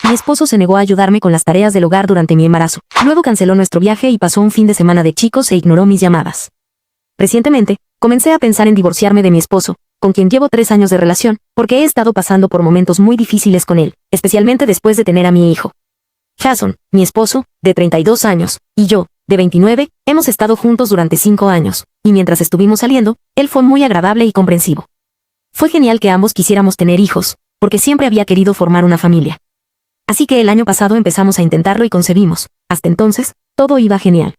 Mi esposo se negó a ayudarme con las tareas del hogar durante mi embarazo. Luego canceló nuestro viaje y pasó un fin de semana de chicos e ignoró mis llamadas. Recientemente, comencé a pensar en divorciarme de mi esposo, con quien llevo 3 años de relación, porque he estado pasando por momentos muy difíciles con él, especialmente después de tener a mi hijo. Jason, mi esposo, de 32 años, y yo, de 29, hemos estado juntos durante 5 años, y mientras estuvimos saliendo, él fue muy agradable y comprensivo. Fue genial que ambos quisiéramos tener hijos, porque siempre había querido formar una familia. Así que el año pasado empezamos a intentarlo y concebimos. Hasta entonces, todo iba genial.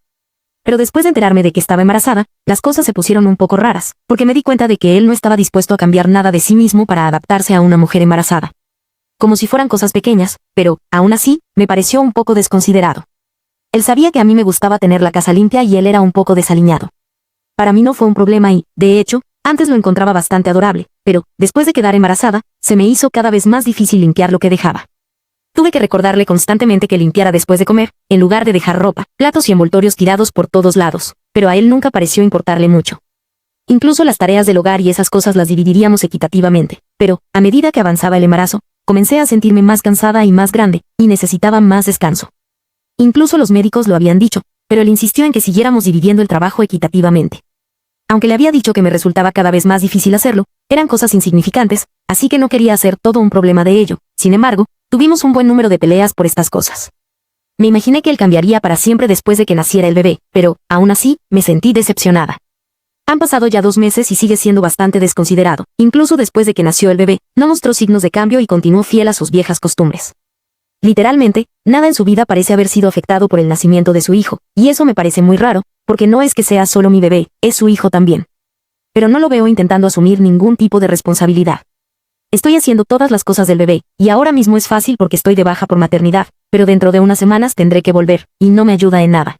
Pero después de enterarme de que estaba embarazada, las cosas se pusieron un poco raras, porque me di cuenta de que él no estaba dispuesto a cambiar nada de sí mismo para adaptarse a una mujer embarazada. Como si fueran cosas pequeñas, pero, aún así, me pareció un poco desconsiderado. Él sabía que a mí me gustaba tener la casa limpia y él era un poco desaliñado. Para mí no fue un problema y, de hecho, antes lo encontraba bastante adorable, pero, después de quedar embarazada, se me hizo cada vez más difícil limpiar lo que dejaba. Tuve que recordarle constantemente que limpiara después de comer, en lugar de dejar ropa, platos y envoltorios tirados por todos lados, pero a él nunca pareció importarle mucho. Incluso las tareas del hogar y esas cosas las dividiríamos equitativamente, pero, a medida que avanzaba el embarazo, comencé a sentirme más cansada y más grande, y necesitaba más descanso. Incluso los médicos lo habían dicho, pero él insistió en que siguiéramos dividiendo el trabajo equitativamente. Aunque le había dicho que me resultaba cada vez más difícil hacerlo, eran cosas insignificantes, así que no quería hacer todo un problema de ello. Sin embargo, tuvimos un buen número de peleas por estas cosas. Me imaginé que él cambiaría para siempre después de que naciera el bebé, pero, aún así, me sentí decepcionada. Han pasado ya 2 meses y sigue siendo bastante desconsiderado. Incluso después de que nació el bebé, no mostró signos de cambio y continuó fiel a sus viejas costumbres. Literalmente, nada en su vida parece haber sido afectado por el nacimiento de su hijo, y eso me parece muy raro, porque no es que sea solo mi bebé, es su hijo también. Pero no lo veo intentando asumir ningún tipo de responsabilidad. Estoy haciendo todas las cosas del bebé, y ahora mismo es fácil porque estoy de baja por maternidad, pero dentro de unas semanas tendré que volver, y no me ayuda en nada.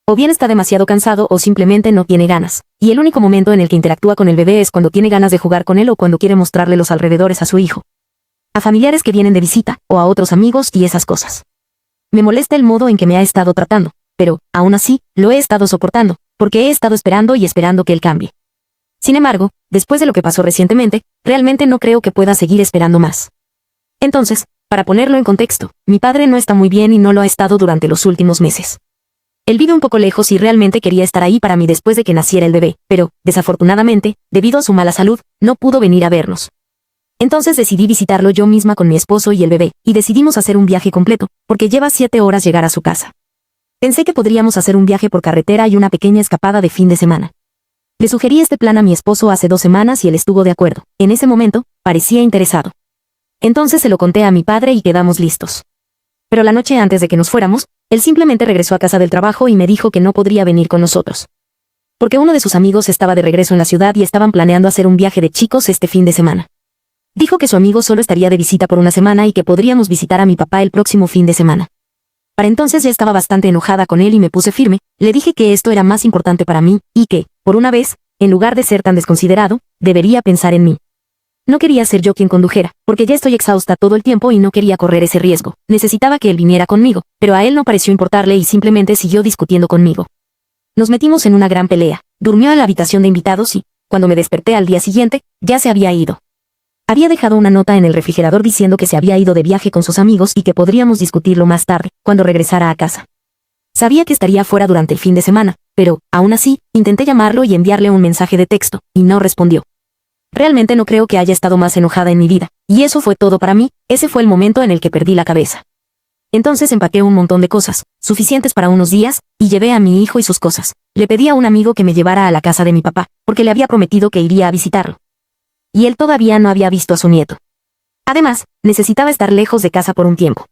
O bien está demasiado cansado o simplemente no tiene ganas, y el único momento en el que interactúa con el bebé es cuando tiene ganas de jugar con él o cuando quiere mostrarle los alrededores a su hijo. A familiares que vienen de visita, o a otros amigos y esas cosas. Me molesta el modo en que me ha estado tratando, pero, aún así, lo he estado soportando, porque he estado esperando y esperando que él cambie. Sin embargo, después de lo que pasó recientemente, realmente no creo que pueda seguir esperando más. Entonces, para ponerlo en contexto, mi padre no está muy bien y no lo ha estado durante los últimos meses. Él vive un poco lejos y realmente quería estar ahí para mí después de que naciera el bebé, pero, desafortunadamente, debido a su mala salud, no pudo venir a vernos. Entonces decidí visitarlo yo misma con mi esposo y el bebé, y decidimos hacer un viaje completo, porque lleva 7 horas llegar a su casa. Pensé que podríamos hacer un viaje por carretera y una pequeña escapada de fin de semana. Le sugerí este plan a mi esposo hace 2 semanas y él estuvo de acuerdo. En ese momento, parecía interesado. Entonces se lo conté a mi padre y quedamos listos. Pero la noche antes de que nos fuéramos, él simplemente regresó a casa del trabajo y me dijo que no podría venir con nosotros. Porque uno de sus amigos estaba de regreso en la ciudad y estaban planeando hacer un viaje de chicos este fin de semana. Dijo que su amigo solo estaría de visita por una semana y que podríamos visitar a mi papá el próximo fin de semana. Para entonces ya estaba bastante enojada con él y me puse firme, le dije que esto era más importante para mí, y que, por una vez, en lugar de ser tan desconsiderado, debería pensar en mí. No quería ser yo quien condujera, porque ya estoy exhausta todo el tiempo y no quería correr ese riesgo. Necesitaba que él viniera conmigo, pero a él no pareció importarle y simplemente siguió discutiendo conmigo. Nos metimos en una gran pelea, durmió en la habitación de invitados y, cuando me desperté al día siguiente, ya se había ido. Había dejado una nota en el refrigerador diciendo que se había ido de viaje con sus amigos y que podríamos discutirlo más tarde, cuando regresara a casa. Sabía que estaría fuera durante el fin de semana, pero, aún así, intenté llamarlo y enviarle un mensaje de texto, y no respondió. Realmente no creo que haya estado más enojada en mi vida, y eso fue todo para mí. Ese fue el momento en el que perdí la cabeza. Entonces empaqué un montón de cosas, suficientes para unos días, y llevé a mi hijo y sus cosas. Le pedí a un amigo que me llevara a la casa de mi papá, porque le había prometido que iría a visitarlo. Y él todavía no había visto a su nieto. Además, necesitaba estar lejos de casa por un tiempo.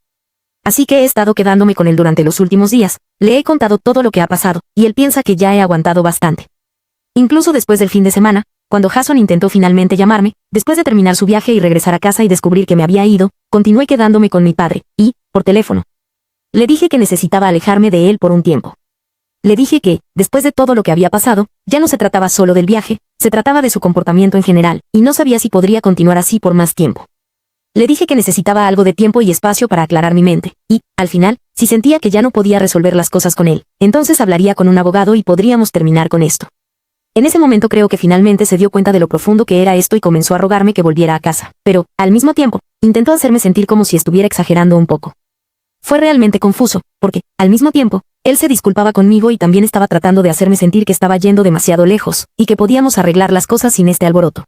Así que he estado quedándome con él durante los últimos días, le he contado todo lo que ha pasado, y él piensa que ya he aguantado bastante. Incluso después del fin de semana, cuando Jason intentó finalmente llamarme, después de terminar su viaje y regresar a casa y descubrir que me había ido, continué quedándome con mi padre, y, por teléfono. Le dije que necesitaba alejarme de él por un tiempo. Le dije que, después de todo lo que había pasado, ya no se trataba solo del viaje, se trataba de su comportamiento en general, y no sabía si podría continuar así por más tiempo. Le dije que necesitaba algo de tiempo y espacio para aclarar mi mente, y, al final, si sentía que ya no podía resolver las cosas con él, entonces hablaría con un abogado y podríamos terminar con esto. En ese momento creo que finalmente se dio cuenta de lo profundo que era esto y comenzó a rogarme que volviera a casa. Pero, al mismo tiempo, intentó hacerme sentir como si estuviera exagerando un poco. Fue realmente confuso, porque, al mismo tiempo, él se disculpaba conmigo y también estaba tratando de hacerme sentir que estaba yendo demasiado lejos, y que podíamos arreglar las cosas sin este alboroto.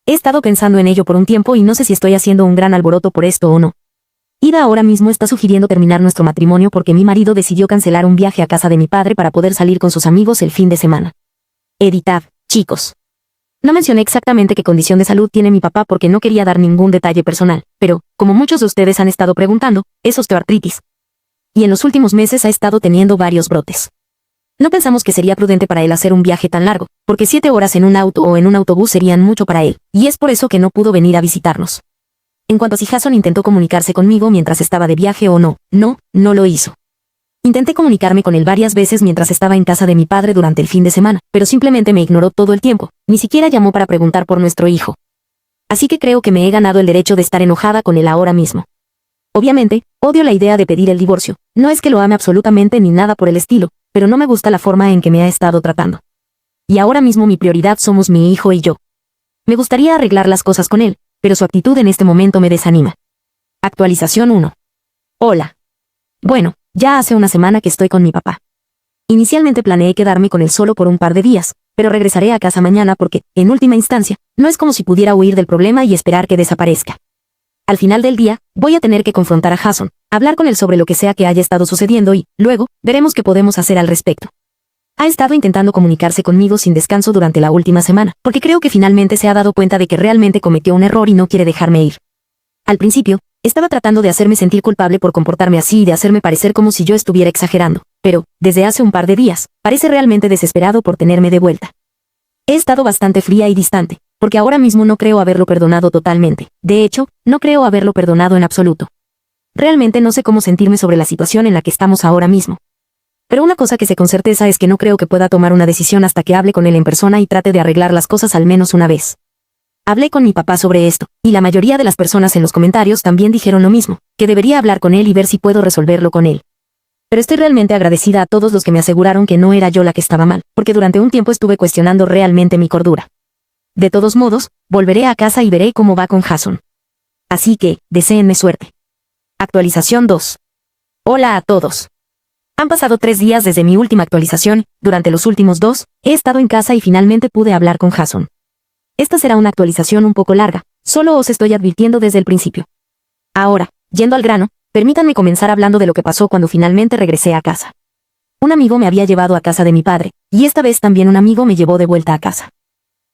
He estado pensando en ello por un tiempo y no sé si estoy haciendo un gran alboroto por esto o no. Ida ahora mismo está sugiriendo terminar nuestro matrimonio porque mi marido decidió cancelar un viaje a casa de mi padre para poder salir con sus amigos el fin de semana. Editad, chicos. No mencioné exactamente qué condición de salud tiene mi papá porque no quería dar ningún detalle personal, pero, como muchos de ustedes han estado preguntando, es osteoartritis. Y en los últimos meses ha estado teniendo varios brotes. No pensamos que sería prudente para él hacer un viaje tan largo, porque 7 horas en un auto o en un autobús serían mucho para él, y es por eso que no pudo venir a visitarnos. En cuanto a si Jason intentó comunicarse conmigo mientras estaba de viaje o no, no lo hizo. Intenté comunicarme con él varias veces mientras estaba en casa de mi padre durante el fin de semana, pero simplemente me ignoró todo el tiempo, ni siquiera llamó para preguntar por nuestro hijo. Así que creo que me he ganado el derecho de estar enojada con él ahora mismo. Obviamente, odio la idea de pedir el divorcio, no es que lo ame absolutamente ni nada por el estilo, pero no me gusta la forma en que me ha estado tratando. Y ahora mismo mi prioridad somos mi hijo y yo. Me gustaría arreglar las cosas con él, pero su actitud en este momento me desanima. Actualización 1. Hola. Bueno, ya hace una semana que estoy con mi papá. Inicialmente planeé quedarme con él solo por un par de días, pero regresaré a casa mañana porque, en última instancia, no es como si pudiera huir del problema y esperar que desaparezca. Al final del día, voy a tener que confrontar a Jason, hablar con él sobre lo que sea que haya estado sucediendo y, luego, veremos qué podemos hacer al respecto. Ha estado intentando comunicarse conmigo sin descanso durante la última semana, porque creo que finalmente se ha dado cuenta de que realmente cometió un error y no quiere dejarme ir. Al principio, estaba tratando de hacerme sentir culpable por comportarme así y de hacerme parecer como si yo estuviera exagerando, pero, desde hace un par de días, parece realmente desesperado por tenerme de vuelta. He estado bastante fría y distante, porque ahora mismo no creo haberlo perdonado totalmente. De hecho, no creo haberlo perdonado en absoluto. Realmente no sé cómo sentirme sobre la situación en la que estamos ahora mismo. Pero una cosa que sé con certeza es que no creo que pueda tomar una decisión hasta que hable con él en persona y trate de arreglar las cosas al menos una vez. Hablé con mi papá sobre esto, y la mayoría de las personas en los comentarios también dijeron lo mismo, que debería hablar con él y ver si puedo resolverlo con él. Pero estoy realmente agradecida a todos los que me aseguraron que no era yo la que estaba mal, porque durante un tiempo estuve cuestionando realmente mi cordura. De todos modos, volveré a casa y veré cómo va con Jason. Así que, deséenme suerte. Actualización 2. Hola a todos. Han pasado 3 días desde mi última actualización, durante los últimos 2, he estado en casa y finalmente pude hablar con Jason. Esta será una actualización un poco larga, solo os estoy advirtiendo desde el principio. Ahora, yendo al grano, permítanme comenzar hablando de lo que pasó cuando finalmente regresé a casa. Un amigo me había llevado a casa de mi padre, y esta vez también un amigo me llevó de vuelta a casa.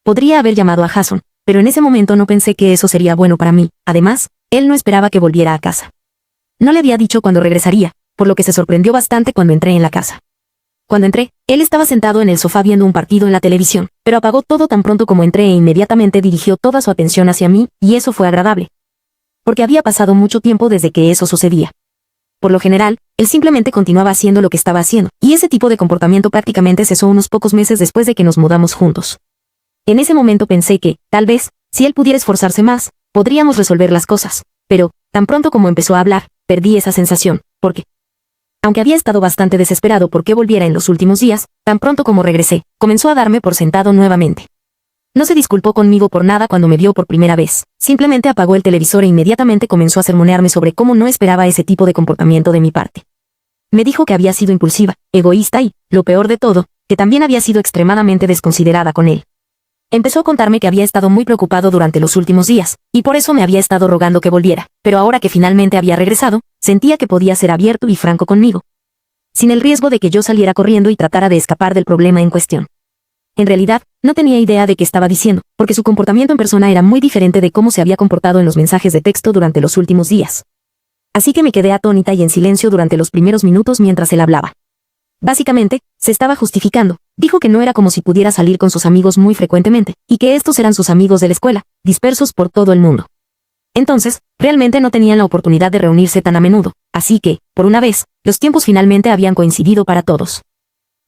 Podría haber llamado a Jason, pero en ese momento no pensé que eso sería bueno para mí, además, él no esperaba que volviera a casa. No le había dicho cuándo regresaría, por lo que se sorprendió bastante cuando entré en la casa. Cuando entré, él estaba sentado en el sofá viendo un partido en la televisión, pero apagó todo tan pronto como entré e inmediatamente dirigió toda su atención hacia mí, y eso fue agradable. Porque había pasado mucho tiempo desde que eso sucedía. Por lo general, él simplemente continuaba haciendo lo que estaba haciendo, y ese tipo de comportamiento prácticamente cesó unos pocos meses después de que nos mudamos juntos. En ese momento pensé que, tal vez, si él pudiera esforzarse más, podríamos resolver las cosas, pero, tan pronto como empezó a hablar, perdí esa sensación, porque, aunque había estado bastante desesperado por que volviera en los últimos días, tan pronto como regresé, comenzó a darme por sentado nuevamente. No se disculpó conmigo por nada cuando me vio por primera vez, simplemente apagó el televisor e inmediatamente comenzó a sermonearme sobre cómo no esperaba ese tipo de comportamiento de mi parte. Me dijo que había sido impulsiva, egoísta y, lo peor de todo, que también había sido extremadamente desconsiderada con él. Empezó a contarme que había estado muy preocupado durante los últimos días, y por eso me había estado rogando que volviera, pero ahora que finalmente había regresado, sentía que podía ser abierto y franco conmigo, sin el riesgo de que yo saliera corriendo y tratara de escapar del problema en cuestión. En realidad, no tenía idea de qué estaba diciendo, porque su comportamiento en persona era muy diferente de cómo se había comportado en los mensajes de texto durante los últimos días. Así que me quedé atónita y en silencio durante los primeros minutos mientras él hablaba. Básicamente, se estaba justificando. Dijo que no era como si pudiera salir con sus amigos muy frecuentemente, y que estos eran sus amigos de la escuela, dispersos por todo el mundo. Entonces, realmente no tenían la oportunidad de reunirse tan a menudo, así que, por una vez, los tiempos finalmente habían coincidido para todos.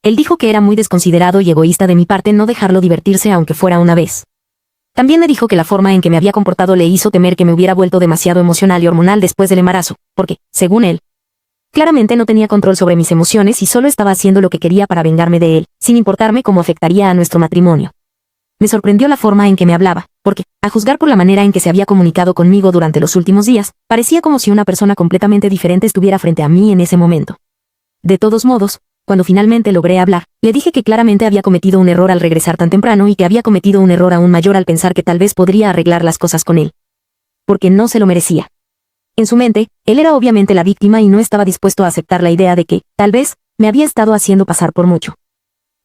Él dijo que era muy desconsiderado y egoísta de mi parte no dejarlo divertirse aunque fuera una vez. También me dijo que la forma en que me había comportado le hizo temer que me hubiera vuelto demasiado emocional y hormonal después del embarazo, porque, según él, Claramente no tenía control sobre mis emociones y solo estaba haciendo lo que quería para vengarme de él, sin importarme cómo afectaría a nuestro matrimonio. Me sorprendió la forma en que me hablaba, porque, a juzgar por la manera en que se había comunicado conmigo durante los últimos días, parecía como si una persona completamente diferente estuviera frente a mí en ese momento. De todos modos, cuando finalmente logré hablar, le dije que claramente había cometido un error al regresar tan temprano y que había cometido un error aún mayor al pensar que tal vez podría arreglar las cosas con él. Porque no se lo merecía. En su mente, él era obviamente la víctima y no estaba dispuesto a aceptar la idea de que, tal vez, me había estado haciendo pasar por mucho.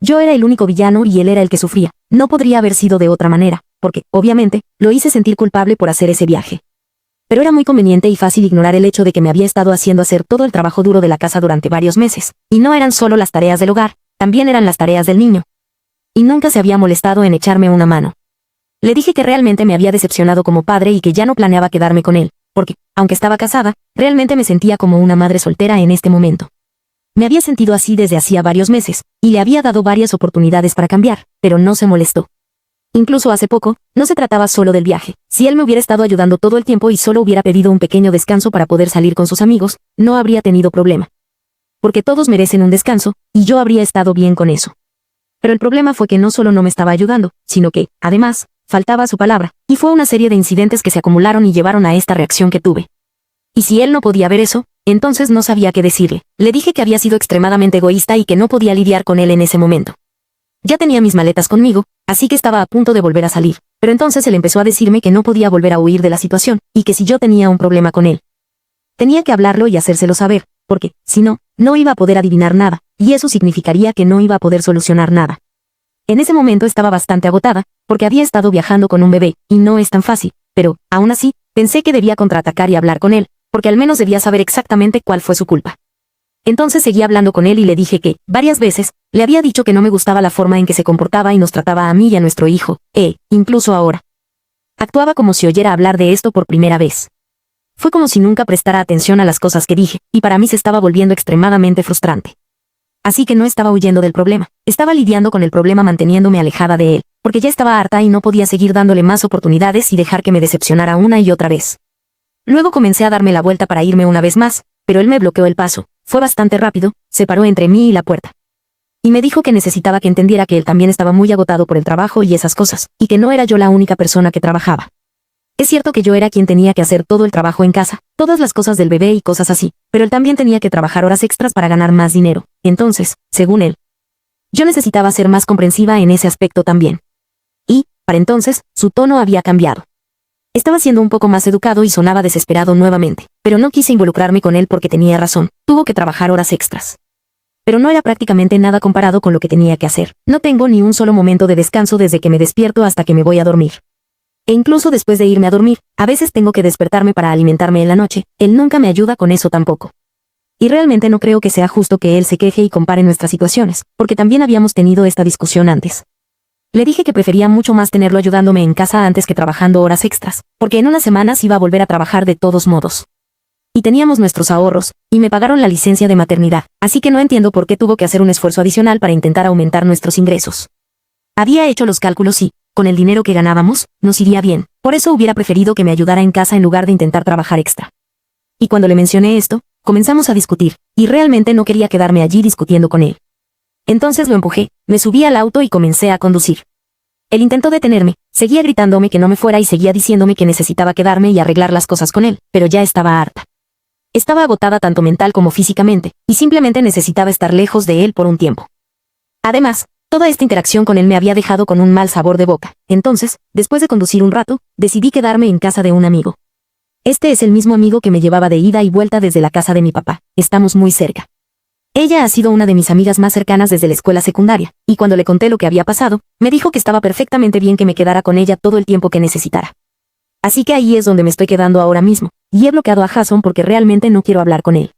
Yo era el único villano y él era el que sufría. No podría haber sido de otra manera, porque, obviamente, lo hice sentir culpable por hacer ese viaje. Pero era muy conveniente y fácil ignorar el hecho de que me había estado haciendo hacer todo el trabajo duro de la casa durante varios meses, y no eran solo las tareas del hogar, también eran las tareas del niño. Y nunca se había molestado en echarme una mano. Le dije que realmente me había decepcionado como padre y que ya no planeaba quedarme con él, porque, aunque estaba casada, realmente me sentía como una madre soltera en este momento. Me había sentido así desde hacía varios meses, y le había dado varias oportunidades para cambiar, pero no se molestó. Incluso hace poco, no se trataba solo del viaje. Si él me hubiera estado ayudando todo el tiempo y solo hubiera pedido un pequeño descanso para poder salir con sus amigos, no habría tenido problema. Porque todos merecen un descanso, y yo habría estado bien con eso. Pero el problema fue que no solo no me estaba ayudando, sino que, además, faltaba a su palabra, y fue una serie de incidentes que se acumularon y llevaron a esta reacción que tuve. Y si él no podía ver eso, entonces no sabía qué decirle. Le dije que había sido extremadamente egoísta y que no podía lidiar con él en ese momento. Ya tenía mis maletas conmigo, así que estaba a punto de volver a salir, pero entonces él empezó a decirme que no podía volver a huir de la situación, y que si yo tenía un problema con él, tenía que hablarlo y hacérselo saber, porque, si no, no iba a poder adivinar nada, y eso significaría que no iba a poder solucionar nada. En ese momento estaba bastante agotada, porque había estado viajando con un bebé, y no es tan fácil, pero, aún así, pensé que debía contraatacar y hablar con él, porque al menos debía saber exactamente cuál fue su culpa. Entonces seguí hablando con él y le dije que, varias veces, le había dicho que no me gustaba la forma en que se comportaba y nos trataba a mí y a nuestro hijo, incluso ahora. Actuaba como si oyera hablar de esto por primera vez. Fue como si nunca prestara atención a las cosas que dije, y para mí se estaba volviendo extremadamente frustrante. Así que no estaba huyendo del problema, estaba lidiando con el problema manteniéndome alejada de él, porque ya estaba harta y no podía seguir dándole más oportunidades y dejar que me decepcionara una y otra vez. Luego comencé a darme la vuelta para irme una vez más, pero él me bloqueó el paso. Fue bastante rápido, se paró entre mí y la puerta. Y me dijo que necesitaba que entendiera que él también estaba muy agotado por el trabajo y esas cosas, y que no era yo la única persona que trabajaba. Es cierto que yo era quien tenía que hacer todo el trabajo en casa, todas las cosas del bebé y cosas así, pero él también tenía que trabajar horas extras para ganar más dinero. Entonces, según él, yo necesitaba ser más comprensiva en ese aspecto también. Y, para entonces, su tono había cambiado. Estaba siendo un poco más educado y sonaba desesperado nuevamente, pero no quise involucrarme con él porque tenía razón, tuvo que trabajar horas extras. Pero no era prácticamente nada comparado con lo que tenía que hacer. No tengo ni un solo momento de descanso desde que me despierto hasta que me voy a dormir. E incluso después de irme a dormir, a veces tengo que despertarme para alimentarme en la noche, él nunca me ayuda con eso tampoco. Y realmente no creo que sea justo que él se queje y compare nuestras situaciones, porque también habíamos tenido esta discusión antes. Le dije que prefería mucho más tenerlo ayudándome en casa antes que trabajando horas extras, porque en unas semanas iba a volver a trabajar de todos modos. Y teníamos nuestros ahorros, y me pagaron la licencia de maternidad, así que no entiendo por qué tuvo que hacer un esfuerzo adicional para intentar aumentar nuestros ingresos. Había hecho los cálculos y, con el dinero que ganábamos, nos iría bien, por eso hubiera preferido que me ayudara en casa en lugar de intentar trabajar extra. Y cuando le mencioné esto, comenzamos a discutir, y realmente no quería quedarme allí discutiendo con él. Entonces lo empujé, me subí al auto y comencé a conducir. Él intentó detenerme, seguía gritándome que no me fuera y seguía diciéndome que necesitaba quedarme y arreglar las cosas con él, pero ya estaba harta. Estaba agotada tanto mental como físicamente, y simplemente necesitaba estar lejos de él por un tiempo. Además, toda esta interacción con él me había dejado con un mal sabor de boca, entonces, después de conducir un rato, decidí quedarme en casa de un amigo. Este es el mismo amigo que me llevaba de ida y vuelta desde la casa de mi papá, estamos muy cerca. Ella ha sido una de mis amigas más cercanas desde la escuela secundaria, y cuando le conté lo que había pasado, me dijo que estaba perfectamente bien que me quedara con ella todo el tiempo que necesitara. Así que ahí es donde me estoy quedando ahora mismo, y he bloqueado a Jason porque realmente no quiero hablar con él.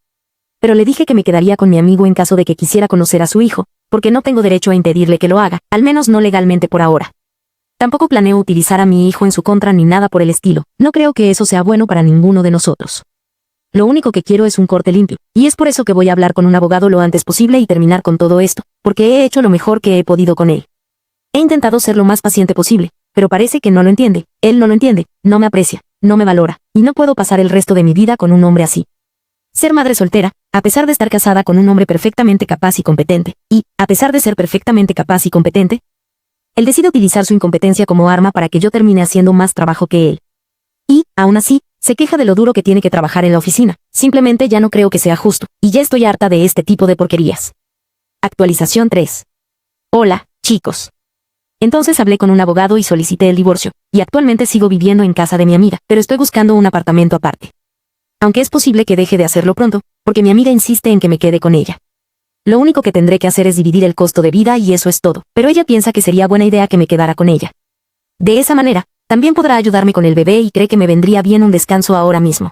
Pero le dije que me quedaría con mi amigo en caso de que quisiera conocer a su hijo, porque no tengo derecho a impedirle que lo haga, al menos no legalmente por ahora. Tampoco planeo utilizar a mi hijo en su contra ni nada por el estilo, no creo que eso sea bueno para ninguno de nosotros. Lo único que quiero es un corte limpio, y es por eso que voy a hablar con un abogado lo antes posible y terminar con todo esto, porque he hecho lo mejor que he podido con él. He intentado ser lo más paciente posible, pero parece que no lo entiende, él no lo entiende, no me aprecia, no me valora, y no puedo pasar el resto de mi vida con un hombre así. Ser madre soltera, a pesar de estar casada con un hombre perfectamente capaz y competente, y, a pesar de ser perfectamente capaz y competente, él decide utilizar su incompetencia como arma para que yo termine haciendo más trabajo que él. Y, aún así, se queja de lo duro que tiene que trabajar en la oficina. Simplemente ya no creo que sea justo, y ya estoy harta de este tipo de porquerías. Actualización 3. Hola, chicos. Entonces hablé con un abogado y solicité el divorcio, y actualmente sigo viviendo en casa de mi amiga, pero estoy buscando un apartamento aparte. Aunque es posible que deje de hacerlo pronto, porque mi amiga insiste en que me quede con ella. Lo único que tendré que hacer es dividir el costo de vida y eso es todo, pero ella piensa que sería buena idea que me quedara con ella. De esa manera, también podrá ayudarme con el bebé y cree que me vendría bien un descanso ahora mismo.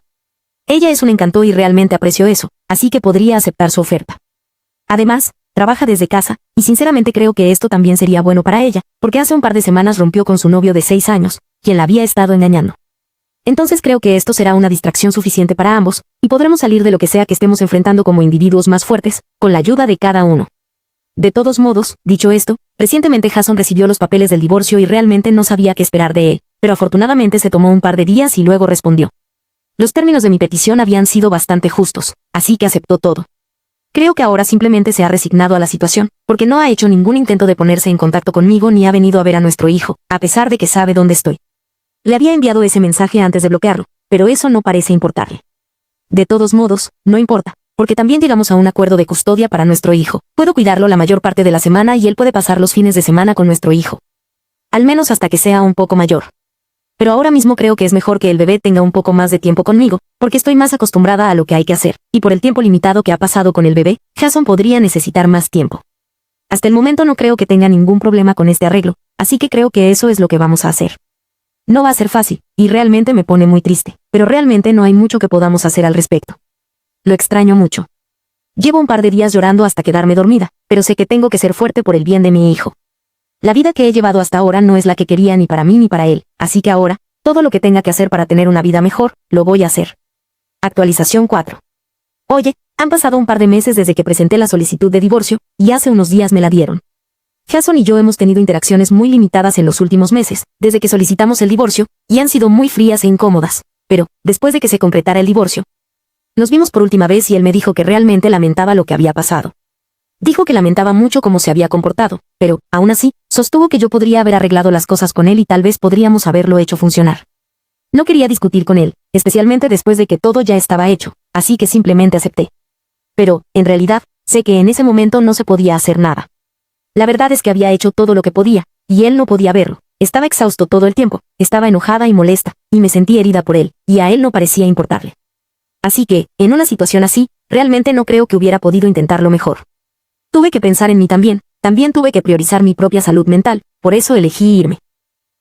Ella es un encanto y realmente aprecio eso, así que podría aceptar su oferta. Además, trabaja desde casa, y sinceramente creo que esto también sería bueno para ella, porque hace un par de semanas rompió con su novio de 6 años, quien la había estado engañando. Entonces creo que esto será una distracción suficiente para ambos, y podremos salir de lo que sea que estemos enfrentando como individuos más fuertes, con la ayuda de cada uno. De todos modos, dicho esto, recientemente Jason recibió los papeles del divorcio y realmente no sabía qué esperar de él, pero afortunadamente se tomó un par de días y luego respondió. Los términos de mi petición habían sido bastante justos, así que aceptó todo. Creo que ahora simplemente se ha resignado a la situación, porque no ha hecho ningún intento de ponerse en contacto conmigo ni ha venido a ver a nuestro hijo, a pesar de que sabe dónde estoy. Le había enviado ese mensaje antes de bloquearlo, pero eso no parece importarle. De todos modos, no importa, porque también llegamos a un acuerdo de custodia para nuestro hijo. Puedo cuidarlo la mayor parte de la semana y él puede pasar los fines de semana con nuestro hijo. Al menos hasta que sea un poco mayor. Pero ahora mismo creo que es mejor que el bebé tenga un poco más de tiempo conmigo, porque estoy más acostumbrada a lo que hay que hacer, y por el tiempo limitado que ha pasado con el bebé, Jason podría necesitar más tiempo. Hasta el momento no creo que tenga ningún problema con este arreglo, así que creo que eso es lo que vamos a hacer. No va a ser fácil, y realmente me pone muy triste, pero realmente no hay mucho que podamos hacer al respecto. Lo extraño mucho. Llevo un par de días llorando hasta quedarme dormida, pero sé que tengo que ser fuerte por el bien de mi hijo. La vida que he llevado hasta ahora no es la que quería ni para mí ni para él, así que ahora, todo lo que tenga que hacer para tener una vida mejor, lo voy a hacer. Actualización 4. Oye, han pasado un par de meses desde que presenté la solicitud de divorcio, y hace unos días me la dieron. Jason y yo hemos tenido interacciones muy limitadas en los últimos meses, desde que solicitamos el divorcio, y han sido muy frías e incómodas. Pero, después de que se concretara el divorcio, nos vimos por última vez y él me dijo que realmente lamentaba lo que había pasado. Dijo que lamentaba mucho cómo se había comportado, pero, aún así, sostuvo que yo podría haber arreglado las cosas con él y tal vez podríamos haberlo hecho funcionar. No quería discutir con él, especialmente después de que todo ya estaba hecho, así que simplemente acepté. Pero, en realidad, sé que en ese momento no se podía hacer nada. La verdad es que había hecho todo lo que podía, y él no podía verlo. Estaba exhausto todo el tiempo, estaba enojada y molesta, y me sentí herida por él, y a él no parecía importarle. Así que, en una situación así, realmente no creo que hubiera podido intentarlo mejor. Tuve que pensar en mí también tuve que priorizar mi propia salud mental, por eso elegí irme.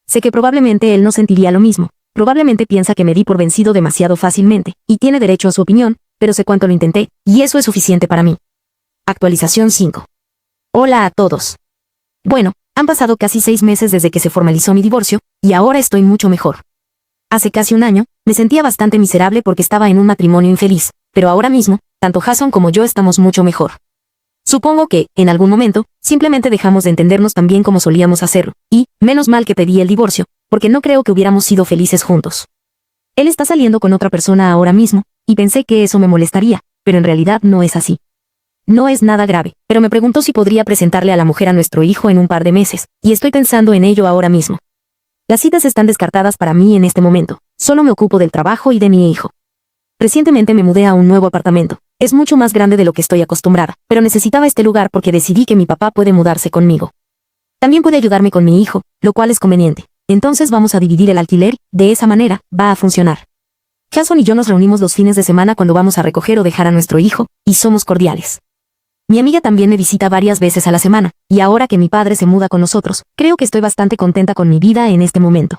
Sé que probablemente él no sentiría lo mismo, probablemente piensa que me di por vencido demasiado fácilmente, y tiene derecho a su opinión, pero sé cuánto lo intenté, y eso es suficiente para mí. Actualización 5. Hola a todos. Bueno, han pasado casi 6 meses desde que se formalizó mi divorcio, y ahora estoy mucho mejor. Hace casi un año, me sentía bastante miserable porque estaba en un matrimonio infeliz, pero ahora mismo, tanto Jason como yo estamos mucho mejor. Supongo que, en algún momento, simplemente dejamos de entendernos tan bien como solíamos hacerlo, y, menos mal que pedí el divorcio, porque no creo que hubiéramos sido felices juntos. Él está saliendo con otra persona ahora mismo, y pensé que eso me molestaría, pero en realidad no es así. No es nada grave, pero me preguntó si podría presentarle a la mujer a nuestro hijo en un par de meses, y estoy pensando en ello ahora mismo. Las citas están descartadas para mí en este momento, solo me ocupo del trabajo y de mi hijo. Recientemente me mudé a un nuevo apartamento, es mucho más grande de lo que estoy acostumbrada, pero necesitaba este lugar porque decidí que mi papá puede mudarse conmigo. También puede ayudarme con mi hijo, lo cual es conveniente, entonces vamos a dividir el alquiler, de esa manera, va a funcionar. Jason y yo nos reunimos los fines de semana cuando vamos a recoger o dejar a nuestro hijo, y somos cordiales. Mi amiga también me visita varias veces a la semana, y ahora que mi padre se muda con nosotros, creo que estoy bastante contenta con mi vida en este momento.